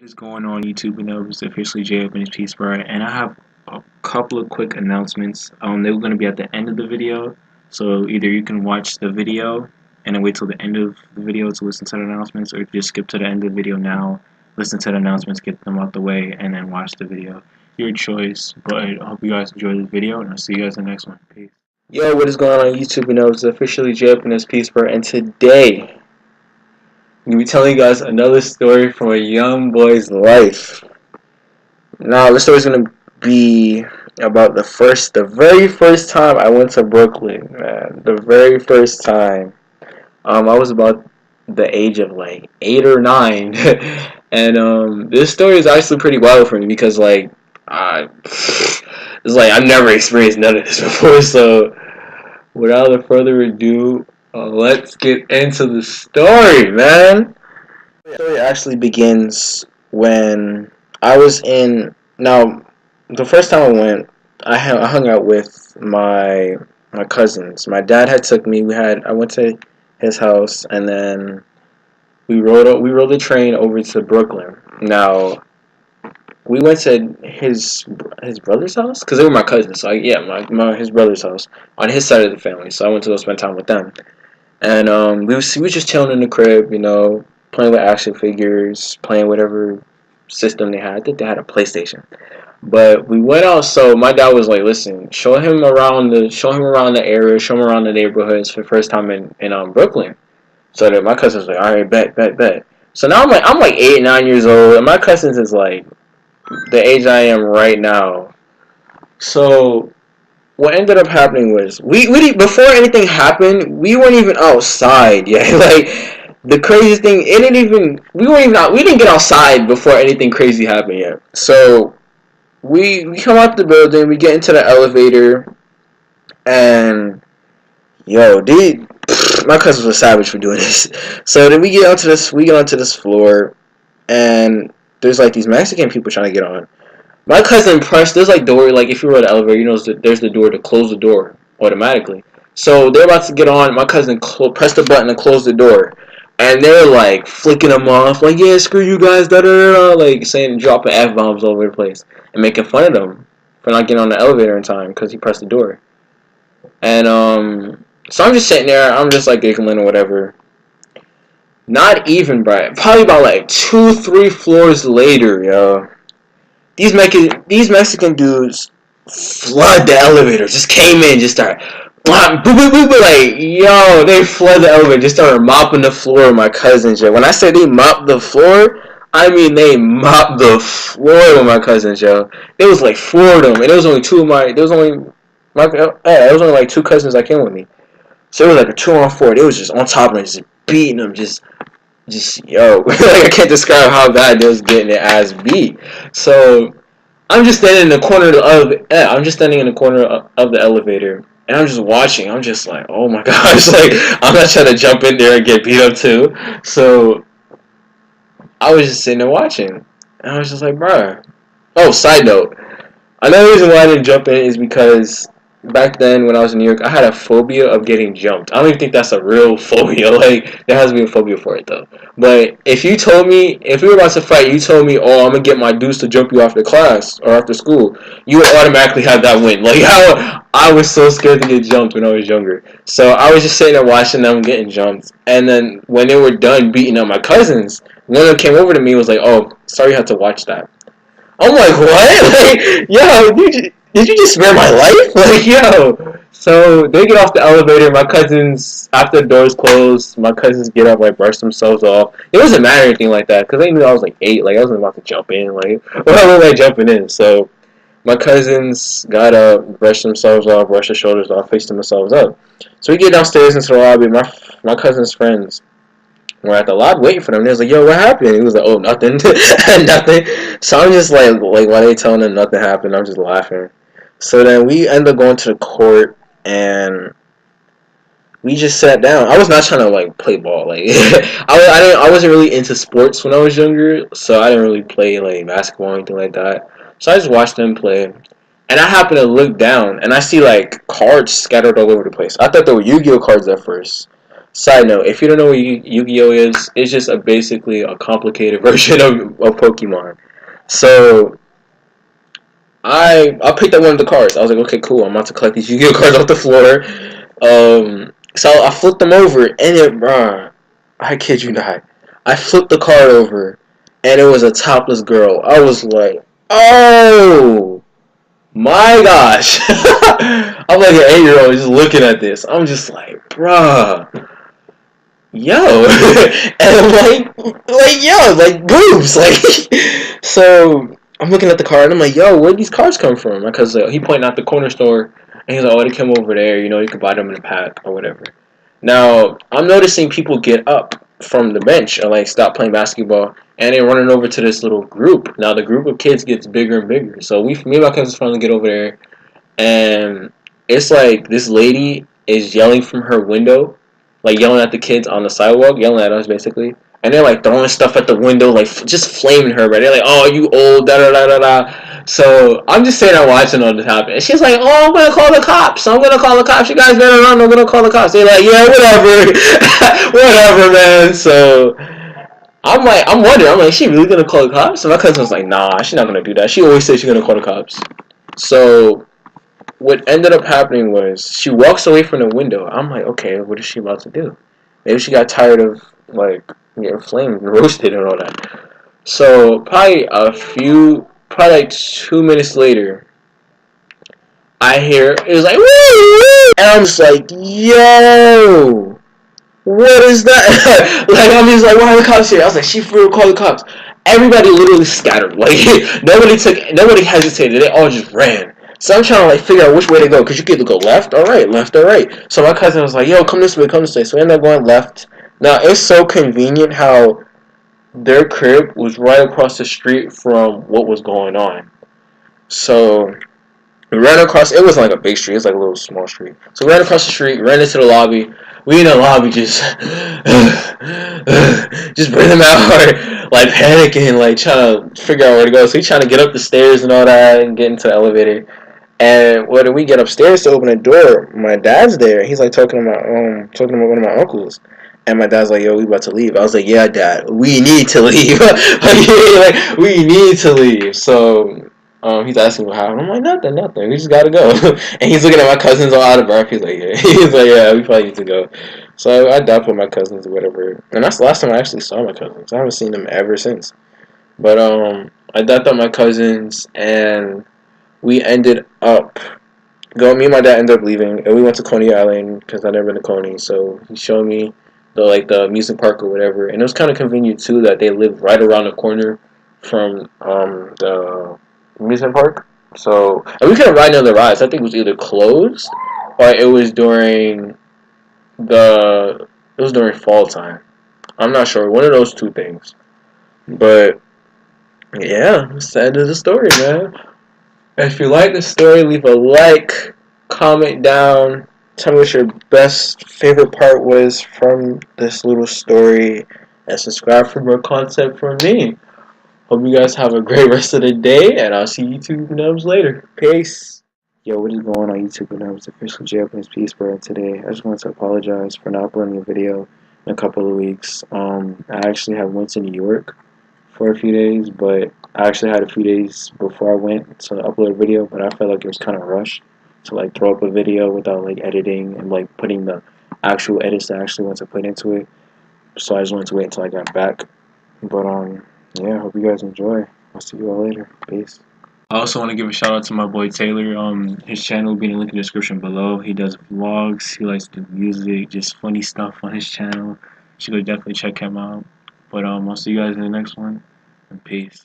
What is going on YouTube and Nubs? Officially youtubebin Peaceborough, and I have a couple of quick announcements. They're going to be at the end of the video, so either you can watch the video and then wait till the end of the video to listen to the announcements, or just skip to the end of the video now, listen to the announcements, get them out the way, and then watch the video. Your choice, but I hope you guys enjoy this video, and I'll see you guys in the next one. Peace. Yo, what is going on YouTube and Nubs? Officially youtubebin Peaceborough, and today I'm going to be telling you guys another story from a young boy's life. Now, this story is going to be about the very first time I went to Brooklyn, man. The very first time. I was about the age of like 8 or 9. And this story is actually pretty wild for me because it's like I've never experienced none of this before. So without further ado, let's get into the story, man. The story actually begins when I was in. Now, the first time I went, I hung out with my cousins. My dad had took me. I went to his house, and then we rode the train over to Brooklyn. Now, we went to his brother's house because they were my cousins. So his brother's house on his side of the family. So I went to go spend time with them. And we were just chilling in the crib, playing with action figures, playing whatever system they had. I think they had a PlayStation. But we went out, so my dad was like, "Listen, show him around the area, show him around the neighborhoods for the first time in Brooklyn." So that my cousins were like, "All right, bet." So now I'm like 8, 9 years old, and my cousins is like the age I am right now. So what ended up happening was we before anything happened, we weren't even outside yet. Like the craziest thing, we didn't get outside before anything crazy happened yet. So we come out the building, we get into the elevator, and my cousins were savage for doing this. So then we get onto this floor, and there's like these Mexican people trying to get on. My cousin pressed, there's like door, like if you were at the elevator, there's the door to close the door automatically. So they're about to get on, my cousin pressed the button and closed the door. And they're like flicking them off, like, "Yeah, screw you guys, da da da," like saying, dropping F-bombs all over the place. And making fun of them for not getting on the elevator in time because he pressed the door. And so I'm just sitting there, I'm just like giggling or whatever. Not even, bro, probably about like 2, 3 floors later, yo. These Mexican dudes flood the elevator. Just came in, just started boop, boop, boop, boop, like, yo, they flood the elevator, just started mopping the floor with my cousins. Yo. When I say they mopped the floor, I mean they mopped the floor with my cousins, yo. There was like 4 of them, and there was only like 2 cousins that came with me. So it was like a 2-on-4. They was just on top of them, just beating them, just yo. Like, I can't describe how bad they was getting their ass beat. So I'm just standing in the corner of the elevator, and I'm just watching. I'm just like, oh my gosh, like I'm not trying to jump in there and get beat up too. So I was just sitting there watching, and I was just like, bruh. Oh, side note, another reason why I didn't jump in is because back then when I was in New York, I had a phobia of getting jumped. I don't even think that's a real phobia. Like, there has to be a phobia for it though. But if we were about to fight, you told me, "Oh, I'm gonna get my dudes to jump you after class or after school," you would automatically have that win. Like, I was so scared to get jumped when I was younger. So I was just sitting there watching them getting jumped. And then when they were done beating up my cousins, one of them came over to me and was like, "Oh, sorry you had to watch that." I'm like, "What?" Like, yo, did you just spare my life? Like, yo. So they get off the elevator. My cousins, after the doors closed, my cousins get up, like, brush themselves off. It wasn't matter or anything like that because they knew I was like 8. Like, I wasn't about to jump in. Like, well, I was like jumping in. So my cousins got up, brushed themselves off, brushed their shoulders off, faced themselves up. So we get downstairs into the lobby. My cousin's friends were at the lobby waiting for them. They was like, "Yo, what happened?" He was like, "Oh, nothing." Nothing. So I'm just like while they telling them nothing happened, I'm just laughing. So then we end up going to the court, and we just sat down. I was not trying to like play ball. Like I wasn't really into sports when I was younger, so I didn't really play like basketball or anything like that. So I just watched them play, and I happened to look down, and I see like cards scattered all over the place. I thought they were Yu-Gi-Oh cards at first, Side note: if you don't know what Yu-Gi-Oh is, it's just basically a complicated version of Pokemon. So I picked up one of the cards. I was like, okay, cool. I'm about to collect these Yu-Gi-Oh cards off the floor. So I flipped them over, and I kid you not, I flipped the card over, and it was a topless girl. I was like, oh my gosh. I'm like an 8-year-old just looking at this. I'm just like, bruh, yo, and yo, like boobs, like. So I'm looking at the card, and I'm like, yo, where'd these cards come from? Because he pointed out the corner store, and he's like, oh, they came over there. You know, you could buy them in a pack or whatever. Now I'm noticing people get up from the bench or like stop playing basketball, and they're running over to this little group. Now the group of kids gets bigger and bigger. So me and my cousins finally get over there, and it's like this lady is yelling from her window, like yelling at the kids on the sidewalk, yelling at us basically. And they're like throwing stuff at the window, like just flaming her. Right? They're like, "Oh, you old da da da da da." So I'm just sitting there watching all this happen. And she's like, "Oh, I'm gonna call the cops. I'm gonna call the cops. You guys better run. I'm gonna call the cops." They're like, "Yeah, whatever, whatever, man." So I'm like, I'm wondering. I'm like, is she really gonna call the cops? And my cousin was like, "Nah, she's not gonna do that. She always says she's gonna call the cops." So what ended up happening was she walks away from the window. I'm like, okay, what is she about to do? Maybe she got tired of like getting flamed and roasted and all that. So probably like 2 minutes later, I hear it was like, woo, woo, and I'm just like, yo, what is that? Like I'm just like, why are the cops here? I was like, she for real called the cops. Everybody literally scattered. Like nobody hesitated. They all just ran. So I'm trying to like figure out which way to go because you could either go left or right, left or right. So my cousin was like, "Yo, come this way, come this way." So we ended up going left. Now it's so convenient how their crib was right across the street from what was going on. So we ran across. It wasn't like a big street. It was like a little small street. So we ran across the street, ran into the lobby. We in the lobby just, just breathing out, like panicking, like trying to figure out where to go. So he's trying to get up the stairs and all that, and get into the elevator. And when we get upstairs to open the door, my dad's there. He's like talking about one of my uncles. And my dad's like, "Yo, we about to leave." I was like, "Yeah, Dad, we need to leave. like, we need to leave." So he's asking what happened. I'm like, nothing. We just gotta go. And he's looking at my cousins all out of breath. He's like, yeah. He's like, yeah, we probably need to go. So I dipped with my cousins or whatever. And that's the last time I actually saw my cousins. I haven't seen them ever since. But I dipped with my cousins, and we ended up me and my dad ended up leaving, and we went to Coney Island because I'd never been to Coney. So he showed me the amusement park or whatever, and it was kind of convenient too that they lived right around the corner from the amusement park. So and we couldn't ride none of the rides. I think it was either closed or it was during fall time. I'm not sure. One of those two things. But yeah, that's the end of the story, man. If you like the story, leave a like, comment down, tell me what your best favorite part was from this little story, and subscribe for more content from me. Hope you guys have a great rest of the day, and I'll see YouTube nubs later. Peace. Yo, what is going on YouTube nubs? Official Japanese Peace Bird today. I just wanted to apologize for not uploading a video in a couple of weeks. I actually have went to New York for a few days, but I actually had a few days before I went to upload a video, but I felt like it was kind of rushed to like throw up a video without like editing and like putting the actual edits that I actually want to put into it. So I just wanted to wait until I got back. But yeah, hope you guys enjoy. I'll see you all later. Peace. I also want to give a shout out to my boy Taylor. His channel will be in the link in the description below. He does vlogs. He likes to do music, just funny stuff on his channel. You should go definitely check him out. But I'll see you guys in the next one. And peace.